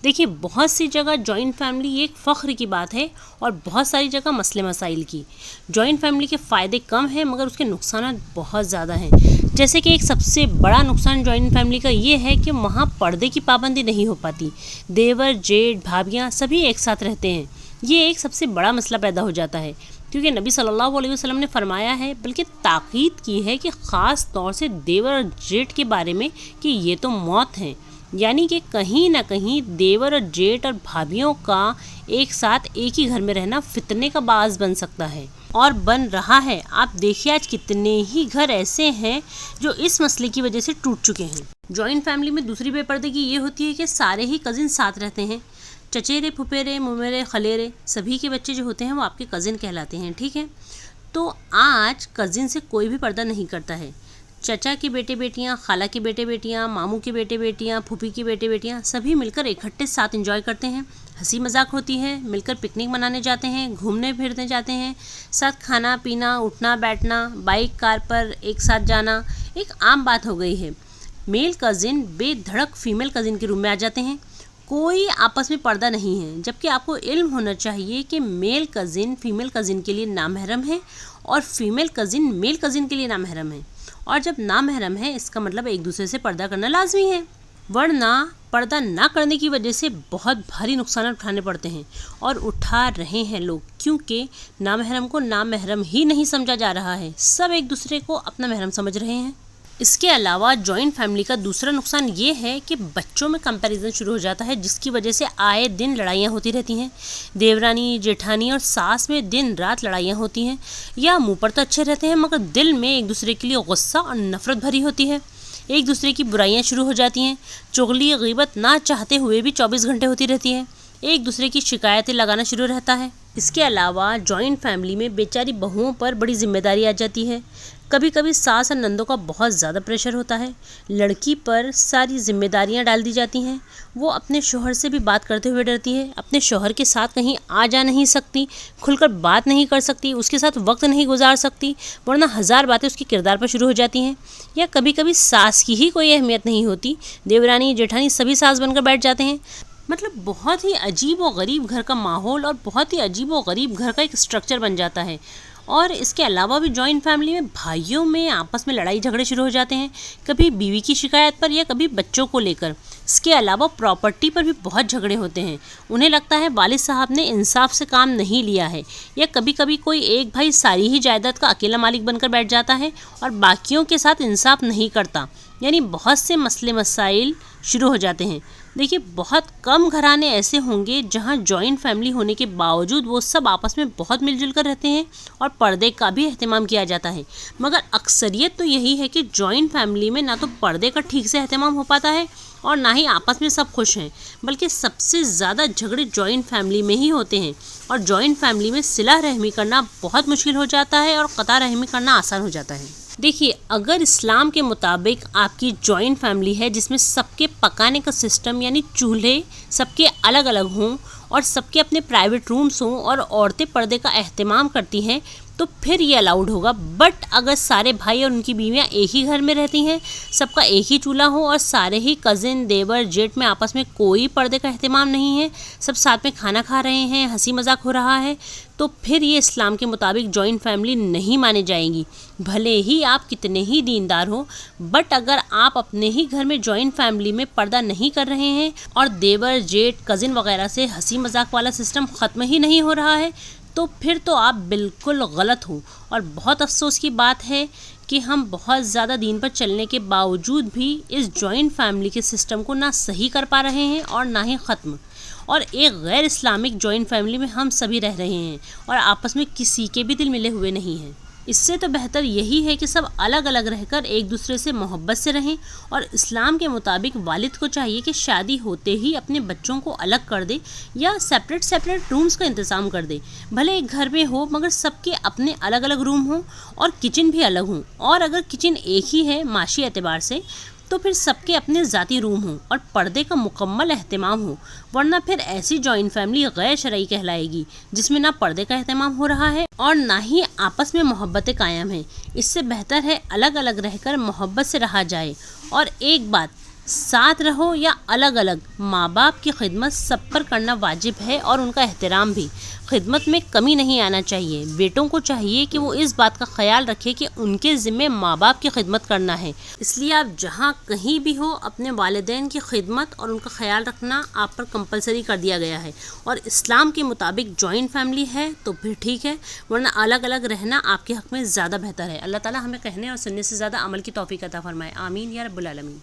دیکھیے بہت سی جگہ جوائنٹ فیملی یہ ایک فخر کی بات ہے اور بہت ساری جگہ مسئلے مسائل کی۔ جوائنٹ فیملی کے فائدے کم ہیں مگر اس کے نقصانات بہت زیادہ ہیں۔ جیسے کہ ایک سب سے بڑا نقصان جوائنٹ فیملی کا یہ ہے کہ وہاں پردے کی پابندی نہیں ہو پاتی۔ دیور، جیٹھ، بھابیاں سبھی ایک ساتھ رہتے ہیں۔ یہ ایک سب سے بڑا مسئلہ پیدا ہو جاتا ہے کیونکہ نبی صلی اللہ علیہ وسلم نے فرمایا ہے، بلکہ تاکید کی ہے کہ خاص طور سے دیور اور جیٹھ کے بارے میں کہ یہ تو موت ہیں، یعنی کہ کہیں نہ کہیں دیور اور جیٹھ اور بھابھیوں کا ایک ساتھ ایک ہی گھر میں رہنا فتنے کا باعث بن سکتا ہے اور بن رہا ہے۔ آپ دیکھیے آج کتنے ہی گھر ایسے ہیں جو اس مسئلے کی وجہ سے ٹوٹ چکے ہیں۔ جوائنٹ فیملی میں دوسری بے پردگی یہ ہوتی ہے کہ سارے ہی کزن ساتھ رہتے ہیں۔ چچیرے، پھپھیرے، ممیرے، خلیرے سبھی کے بچے جو ہوتے ہیں وہ آپ کے کزن کہلاتے ہیں، ٹھیک ہے۔ تو آج کزن سے کوئی بھی پردہ نہیں کرتا ہے۔ چچا کے بیٹے بیٹیاں، خالہ کے بیٹے بیٹیاں، ماموں کے بیٹے بیٹیاں، پھوپھی کے بیٹے بیٹیاں سبھی مل کر اکٹھے ساتھ انجوائے کرتے ہیں۔ ہنسی مذاق ہوتی ہے، مل کر پکنک منانے جاتے ہیں، گھومنے پھرنے جاتے ہیں، ساتھ کھانا پینا، اٹھنا بیٹھنا، بائک کار پر ایک ساتھ جانا ایک عام بات ہو گئی ہے۔ میل کزن بے دھڑک فیمیل کزن کے روم میں آ جاتے ہیں۔ کوئی آپس میں پردہ نہیں ہے، جبکہ آپ کو علم ہونا چاہیے کہ میل کزن فیمیل کزن کے لیے نامحرم ہے اور فیمیل کزن میل کزن کے لیے نامحرم ہے، اور جب نامحرم ہے اس کا مطلب ایک دوسرے سے پردہ کرنا لازمی ہے، ورنہ پردہ نہ کرنے کی وجہ سے بہت بھاری نقصانات اٹھانے پڑتے ہیں اور اٹھا رہے ہیں لوگ، کیونکہ نامحرم کو نامحرم ہی نہیں سمجھا جا رہا ہے، سب ایک دوسرے کو اپنا محرم سمجھ رہے ہیں۔ اس کے علاوہ جوائنٹ فیملی کا دوسرا نقصان یہ ہے کہ بچوں میں کمپیریزن شروع ہو جاتا ہے، جس کی وجہ سے آئے دن لڑائیاں ہوتی رہتی ہیں۔ دیورانی، جیٹھانی اور ساس میں دن رات لڑائیاں ہوتی ہیں، یا منہ پر تو اچھے رہتے ہیں مگر دل میں ایک دوسرے کے لیے غصہ اور نفرت بھری ہوتی ہے۔ ایک دوسرے کی برائیاں شروع ہو جاتی ہیں، چغلی غیبت نہ چاہتے ہوئے بھی 24 گھنٹے ہوتی رہتی ہے، ایک دوسرے کی شکایتیں لگانا شروع رہتا ہے۔ اس کے علاوہ جوائنٹ فیملی میں بیچاری بہوؤں پر بڑی ذمہ داری آ جاتی ہے۔ کبھی کبھی ساس اور نندوں کا بہت زیادہ پریشر ہوتا ہے، لڑکی پر ساری ذمہ داریاں ڈال دی جاتی ہیں، وہ اپنے شوہر سے بھی بات کرتے ہوئے ڈرتی ہے، اپنے شوہر کے ساتھ کہیں آ جا نہیں سکتی، کھل کر بات نہیں کر سکتی، اس کے ساتھ وقت نہیں گزار سکتی، ورنہ ہزار باتیں اس کے کردار پر شروع ہو جاتی ہیں۔ یا کبھی کبھی ساس کی ہی کوئی اہمیت نہیں ہوتی، دیورانی جیٹھانی سبھی ساس بن کر بیٹھ جاتے ہیں۔ مطلب بہت ہی عجیب و غریب گھر کا ماحول اور بہت ہی عجیب و غریب گھر کا ایک اسٹرکچر بن جاتا ہے۔ اور اس کے علاوہ بھی جوائنٹ فیملی میں بھائیوں میں آپس میں لڑائی جھگڑے شروع ہو جاتے ہیں، کبھی بیوی کی شکایت پر یا کبھی بچوں کو لے کر۔ اس کے علاوہ پراپرٹی پر بھی بہت جھگڑے ہوتے ہیں، انہیں لگتا ہے والد صاحب نے انصاف سے کام نہیں لیا ہے، یا کبھی کبھی کوئی ایک بھائی ساری ہی جائیداد کا اکیلا مالک بن کر بیٹھ جاتا ہے اور باقیوں کے ساتھ انصاف نہیں کرتا، یعنی بہت سے مسئلے مسائل شروع ہو جاتے ہیں۔ دیکھیے بہت کم گھرانے ایسے ہوں گے جہاں جوائنٹ فیملی ہونے کے باوجود وہ سب آپس میں بہت مل جل کر رہتے ہیں اور پردے کا بھی اہتمام کیا جاتا ہے، مگر اکثریت تو یہی ہے کہ جوائنٹ فیملی میں نہ تو پردے کا ٹھیک سے اہتمام ہو پاتا ہے اور نہ ہی آپس میں سب خوش ہیں، بلکہ سب سے زیادہ جھگڑے جوائنٹ فیملی میں ہی ہوتے ہیں، اور جوائنٹ فیملی میں صلہ رحمی کرنا بہت مشکل ہو جاتا ہے اور قطع رحمی کرنا آسان ہو جاتا ہے۔ دیکھیے اگر اسلام کے مطابق آپ کی جوائنٹ فیملی ہے جس میں سب کے پکانے کا سسٹم یعنی چولہے سب کے الگ الگ ہوں اور سب کے اپنے پرائیویٹ رومز ہوں اور عورتیں پردے کا اہتمام کرتی ہیں تو پھر یہ الاؤڈ ہوگا، بٹ اگر سارے بھائی اور ان کی بیویاں ایک ہی گھر میں رہتی ہیں، سب کا ایک ہی چولہا ہو اور سارے ہی کزن دیور جیٹ میں آپس میں کوئی پردے کا اہتمام نہیں ہے، سب ساتھ میں کھانا کھا رہے ہیں، ہنسی مذاق ہو رہا ہے، تو پھر یہ اسلام کے مطابق جوائنٹ فیملی نہیں مانے جائیں گی، بھلے ہی آپ کتنے ہی دیندار ہو، بٹ اگر آپ اپنے ہی گھر میں جوائنٹ فیملی میں پردہ نہیں کر رہے ہیں اور دیور جیٹ کزن وغیرہ سے ہنسی مذاق والا سسٹم ختم ہی نہیں ہو رہا ہے تو پھر تو آپ بالکل غلط ہوں، اور بہت افسوس کی بات ہے کہ ہم بہت زیادہ دین پر چلنے کے باوجود بھی اس جوائنٹ فیملی کے سسٹم کو نہ صحیح کر پا رہے ہیں اور نہ ہی ختم، اور ایک غیر اسلامک جوائنٹ فیملی میں ہم سبھی رہ رہے ہیں اور آپس میں کسی کے بھی دل ملے ہوئے نہیں ہیں۔ اس سے تو بہتر یہی ہے کہ سب الگ الگ رہ کر ایک دوسرے سے محبت سے رہیں، اور اسلام کے مطابق والد کو چاہیے کہ شادی ہوتے ہی اپنے بچوں کو الگ کر دے یا سیپریٹ رومز کا انتظام کر دے، بھلے ایک گھر میں ہو مگر سب کے اپنے الگ الگ روم ہوں اور کچن بھی الگ ہوں، اور اگر کچن ایک ہی ہے معاشی اعتبار سے تو پھر سب کے اپنے ذاتی روم ہوں اور پردے کا مکمل اہتمام ہو، ورنہ پھر ایسی جوائنٹ فیملی غیر شرعی کہلائے گی جس میں نہ پردے کا اہتمام ہو رہا ہے اور نہ ہی آپس میں محبتیں قائم ہیں۔ اس سے بہتر ہے الگ الگ رہ کر محبت سے رہا جائے۔ اور ایک بات، ساتھ رہو یا الگ الگ، ماں باپ کی خدمت سب پر کرنا واجب ہے اور ان کا احترام بھی۔ خدمت میں کمی نہیں آنا چاہیے۔ بیٹوں کو چاہیے کہ وہ اس بات کا خیال رکھے کہ ان کے ذمے ماں باپ کی خدمت کرنا ہے۔ اس لیے آپ جہاں کہیں بھی ہو اپنے والدین کی خدمت اور ان کا خیال رکھنا آپ پر کمپلسری کر دیا گیا ہے، اور اسلام کے مطابق جوائنٹ فیملی ہے تو پھر ٹھیک ہے، ورنہ الگ الگ رہنا آپ کے حق میں زیادہ بہتر ہے۔ اللہ تعالیٰ ہمیں کہنے اور سننے سے زیادہ عمل کی توفیق عطا فرمائے، آمین یا رب العالمین۔